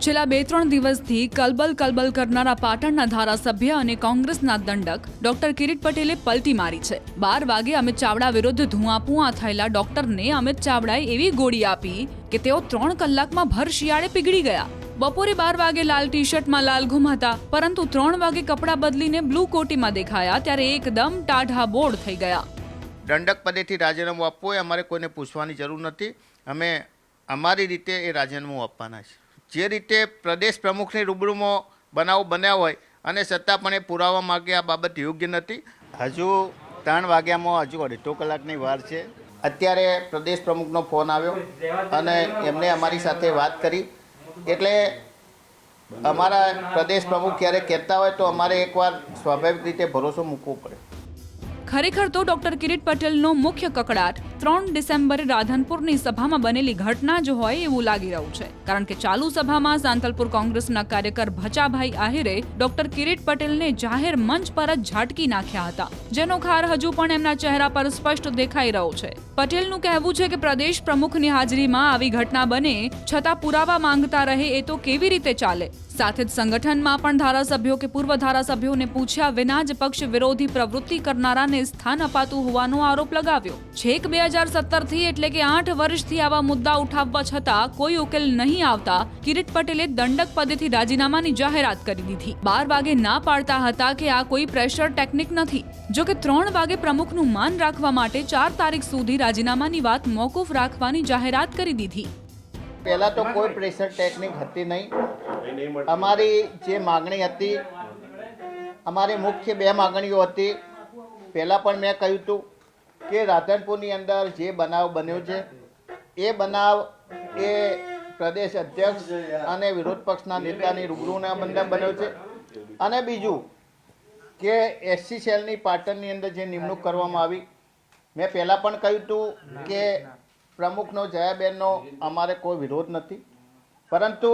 છેલ્લા 2-3 દિવસથી કલબલ કરનારા પાટણના ધારાસભ્ય અને કોંગ્રેસના દંડક ડોક્ટર કિરીટ પટેલે પલટી મારી છે। 12 વાગે અમિત ચાવડા વિરુદ્ધ ધુઆપુઆ થયેલા ડોક્ટરને અમિત ચાવડાએ એવી ગોળી આપી કે તેઓ 3 કલાકમાં ભર શિયાળે પીગળી ગયા। બપોરે 12 વાગે લાલ ટી શર્ટમાં લાલ ઘૂમ હતા, પરંતુ 3 વાગે કપડાં બદલીને બ્લુ કોટીમાં દેખાયા ત્યારે એકદમ ટાઢા બોળ થઈ ગયા। દંડક પદેથી રાજીનામું આપવું એ અમારે કોઈને પૂછવાની જરૂર નથી। અમે અમારી રીતે એ રાજીનામું આપવાના છે। જે રીતે પ્રદેશ પ્રમુખની રૂબરૂમાં બનાવ બન્યા હોય અને છતાં પણ એ પુરાવા માગે આ બાબત યોગ્ય નથી। હજુ 3 વાગ્યામાં હજુ 2.5 કલાકની વાર છે। અત્યારે પ્રદેશ પ્રમુખનો ફોન આવ્યો અને એમને અમારી સાથે વાત કરી, એટલે અમારા પ્રદેશ પ્રમુખ ક્યારે કહેતા હોય તો અમારે એકવાર સ્વાભાવિક રીતે ભરોસો મૂકવો પડે। ખરેખર તો ડોક્ટર કિરીટ પટેલનો મુખ્ય કકડાટ 3 ડિસેમ્બરે રાધનપુરની સભામાં બનેલી ઘટના જ હોય એવું લાગી રહ્યું છે, કારણ કે ચાલુ સભામાં સાંતલપુર કોંગ્રેસના કાર્યકર ભચાભાઈ આહિરે ડોક્ટર કિરીટ પટેલને જાહેર મંચ પર જ ઝાટકી નાખ્યા હતા, જેનો ખાર હજુ પણ એમના ચહેરા પર સ્પષ્ટ દેખાઈ રહ્યો છે। પટેલનું કહેવું છે કે પ્રદેશ પ્રમુખની હાજરીમાં આવી ઘટના બને છતાં પુરાવા માંગતા રહે એ તો કેવી રીતે ચાલે। સાથે જ સંગઠનમાં પણ ધારાસભ્યો કે પૂર્વ ધારાસભ્યોને પૂછ્યા વિના જ પક્ષ વિરોધી પ્રવૃત્તિ કરનારાને સ્થાન અપાતું હોવાનો આરોપ લગાવ્યો। છેક 2017થી એટલે કે 8 વર્ષથી આવા મુદ્દા ઉઠાવવા છતાં કોઈ ઉકેલ નહીં આવતા કિરીટ પટેલે દંડક પદેથી રાજીનામાની જાહેરાત કરી દીધી। 12 વાગે ના પાડતા હતા કે આ કોઈ પ્રેશર ટેકનિક નથી, જો કે 3 વાગે પ્રમુખનું માન રાખવા માટે 4 તારીખ સુધી રાજીનામાની વાત મોકૂફ રાખવાની જાહેરાત કરી દીધી। પહેલા તો કોઈ પ્રેશર ટેકનિક હતી નહીં। અમારી જે માગણી હતી, અમારી મુખ્ય 2 માગણીઓ હતી। પહેલાં પણ મેં કહ્યું હતું કે રાધનપુરની અંદર જે બનાવ બન્યો છે એ બનાવ એ પ્રદેશ અધ્યક્ષ અને વિરોધ પક્ષના નેતાની રૂબરૂના બંને બન્યો છે। અને બીજું કે એસસી સેલની પાટણની અંદર જે નિમણૂક કરવામાં આવી, મેં પહેલાં પણ કહ્યું હતું કે પ્રમુખનો જયાબેનનો અમારે કોઈ વિરોધ નથી, પરંતુ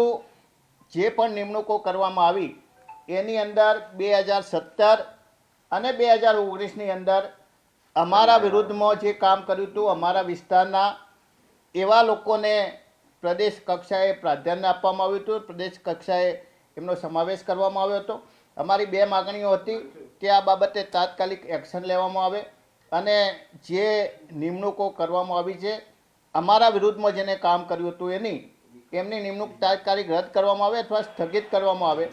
જે પણ નિમણૂકો કરવામાં આવી એની અંદર 2017 અને 2019ની અંદર અમારા વિરુદ્ધમાં જે કામ કર્યું હતું, અમારા વિસ્તારના એવા લોકોને પ્રદેશ કક્ષાએ પ્રાધાન્ય આપવામાં આવ્યું હતું, પ્રદેશ કક્ષાએ એમનો સમાવેશ કરવામાં આવ્યો હતો। અમારી 2 માગણીઓ હતી કે આ બાબતે તાત્કાલિક એક્શન લેવામાં આવે અને જે નિમણૂકો કરવામાં આવી છે અમારા વિરુદ્ધમાં જેને કામ કર્યું હતું એમની નિમણૂક તાત્કાલિક રદ કરવામાં આવે અથવા સ્થગિત કરવામાં આવે।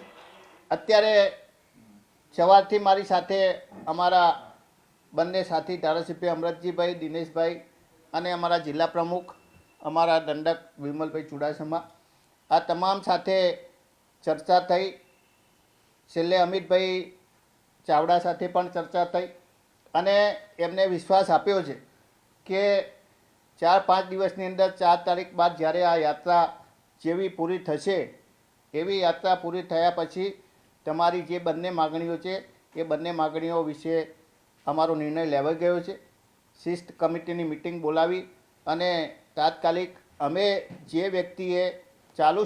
અત્યારે સવારથી મારી સાથે અમારા બંને સાથી ધારાસભ્ય અમરતજીભાઈ, દિનેશભાઈ અને અમારા જિલ્લા પ્રમુખ અમારા દંડક વિમલભાઈ ચુડાસમા, આ તમામ સાથે ચર્ચા થઈ। છેલ્લે અમિતભાઈ ચાવડા સાથે પણ ચર્ચા થઈ અને એમને વિશ્વાસ આપ્યો છે કે 4-5 દિવસની અંદર 4 તારીખ બાદ જ્યારે આ યાત્રા જેવી પૂરી થશે એવી યાત્રા પૂરી થયા પછી તમારી જે બંને માગણીઓ છે એ બંને માગણીઓ વિશે અમારો નિર્ણય લેવાઈ ગયો છે। શિસ્ત કમિટીની મિટિંગ બોલાવી અને તાત્કાલિક અમે જે વ્યક્તિએ ચાલુ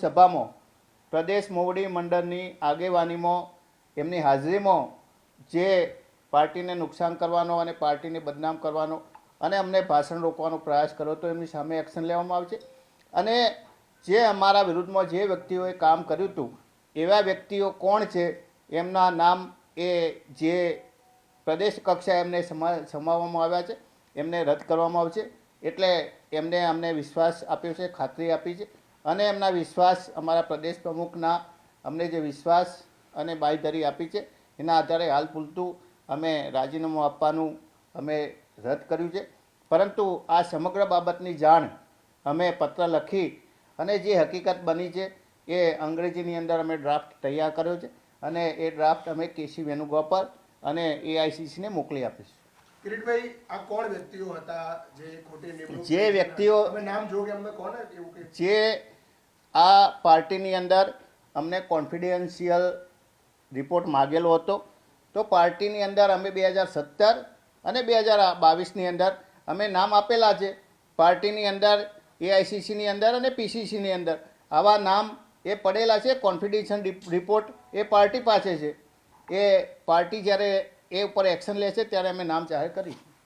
સભામાં પ્રદેશ મોવડી મંડળની આગેવાનીમાં એમની હાજરીમાં જે પાર્ટીને નુકસાન કરવાનો અને પાર્ટીને બદનામ કરવાનો અને અમને ભાષણ રોકવાનો પ્રયાસ કર્યો તો એમની સામે એક્શન લેવામાં આવશે। અને જે અમારા વિરુદ્ધમાં જે વ્યક્તિઓએ કામ કર્યું હતું એવા વ્યક્તિઓ કોણ છે એમના નામ એ જે પ્રદેશ કક્ષાએ એમને સમાવવામાં આવ્યા છે એમને રદ કરવામાં આવશે। એટલે એમને અમને વિશ્વાસ આપ્યો છે, ખાતરી આપી છે અને એમના વિશ્વાસ અમારા પ્રદેશ પ્રમુખના અમને જે વિશ્વાસ અને બાંયધરી આપી છે એના આધારે હાલ પૂરતું અમે રાજીનામું આપવાનું અમે રદ કર્યું છે। પરંતુ આ સમગ્ર બાબતની જાણ અમે પત્ર લખી અને જે હકીકત બની છે એ અંગ્રેજીની અંદર અમે ડ્રાફ્ટ તૈયાર કર્યો છે અને એ ડ્રાફ્ટ અમે કેસી વેણુગોપાલ અને એઆઈસીસીને મોકલી આપીશું। કિરીટભાઈ, આ કોણ વ્યક્તિઓ હતા જે ખોટી નિમણૂક? જે વ્યક્તિઓ નામ જો કે અમને કોણ એવું કે જે આ પાર્ટીની અંદર અમને કોન્ફિડેન્શિયલ રિપોર્ટ માગેલો હતો, તો પાર્ટીની અંદર અમે 2017 અને 2022ની અંદર અમે નામ આપેલા છે। પાર્ટીની અંદર એઆઈસીસીની અંદર અને પીસીસીની અંદર આવા નામ એ પડેલા છે। કોન્ફિડેન્શિયલ રિપોર્ટ એ પાર્ટી પાસે છે, એ પાર્ટી જ્યારે એ ઉપર એક્શન લેશે ત્યારે અમે નામ જાહેર કરીશું।